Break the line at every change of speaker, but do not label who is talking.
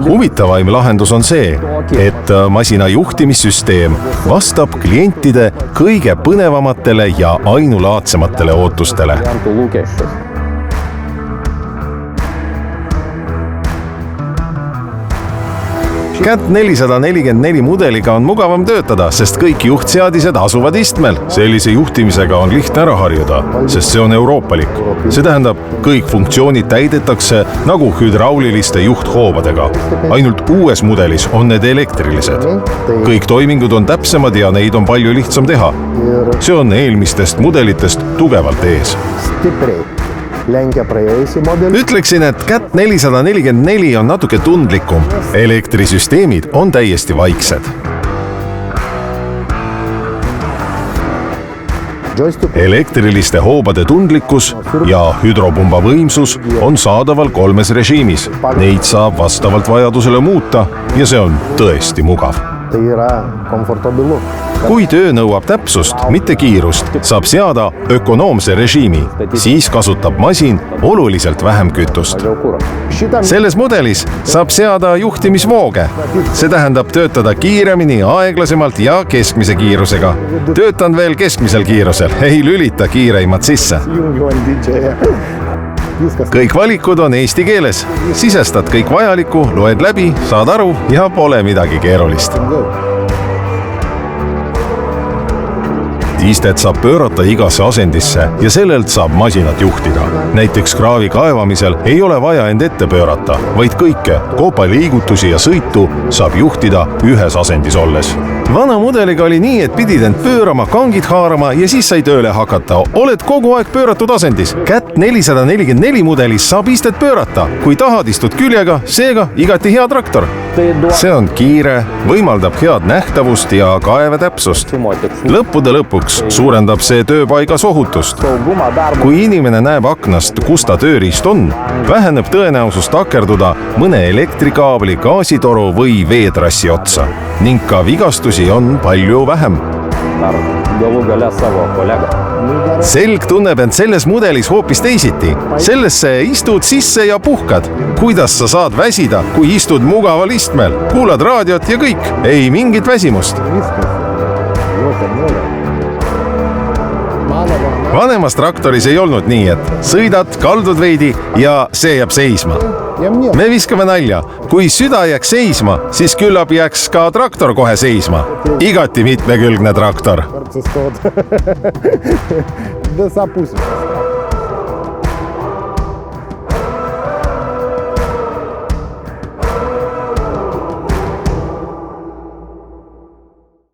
Huvitavaim lahendus on see, et masina juhtimissüsteem vastab klientide kõige põnevamatele ja ainulaadsematele ootustele. CAT 444 mudeliga on mugavam töötada, sest kõik juhtseadised asuvad istmel. Sellise juhtimisega on lihtne ära harjuda, sest see on euroopalik. See tähendab, kõik funktsioonid täidetakse nagu hüdrauliliste juhthoobadega. Ainult uues mudelis on need elektrilised. Kõik toimingud on täpsemad ja neid on palju lihtsam teha. See on eelmistest mudelitest tugevalt ees. Ütleksin, et CAT 444 on natuke tundlikum. Elektrisüsteemid on täiesti vaiksed. Elektriliste hoobade tundlikkus ja hüdropumba võimsus on saadaval 3 režiimis. Neid saab vastavalt vajadusele muuta ja see on tõesti mugav. Kui töö nõuab täpsust, mitte kiirust, saab seada ökonoomse režiimi. Siis kasutab masin oluliselt vähem kütust. Selles mudelis saab seada juhtimisvooge. See tähendab töötada kiiremini, aeglasemalt ja keskmise kiirusega. Töötan veel keskmisel kiirusel, ei lülita kiireimat sisse. Kõik valikud on eesti keeles. Sisestad kõik vajaliku, loed läbi, saad aru ja pole midagi keerulist. Istet saab pöörata igasse asendisse ja sellelt saab masinat juhtida. Näiteks kraavi kaevamisel ei ole vaja end ette pöörata, vaid kõike, koopa liigutusi ja sõitu saab juhtida ühes asendis olles. Vana mudeliga oli nii, et pidid end pöörama, kangid haarama ja siis sai tööle hakata. Oled kogu aeg pööratud asendis. CAT 444 mudelis saab istet pöörata. Kui tahad, istud küljega, seega igati hea traktor. See on kiire, võimaldab head nähtavust ja kaeve täpsust. Lõppude lõpuks suurendab see tööpaigas ohutust. Kui inimene näeb aknast, kus ta tööriist on, väheneb tõenäosus takerduda mõne elektrikaabli, gaasitoru või veetrassi otsa. Ning ka vigastusi on palju vähem. Selg tunneb end selles mudelis hoopis teisiti. Sellesse istud sisse ja puhkad. Kuidas sa saad väsida, kui istud mugaval istmel? Kuulad raadiot ja kõik. Ei mingit väsimust. Vanemas traktoris ei olnud nii, et sõidad, kaldud veidi ja see jääb seisma. Me viskame nalja. Kui süda jääks seisma, siis küllap jääks ka traktor kohe seisma. Igati mitmekülgne traktor.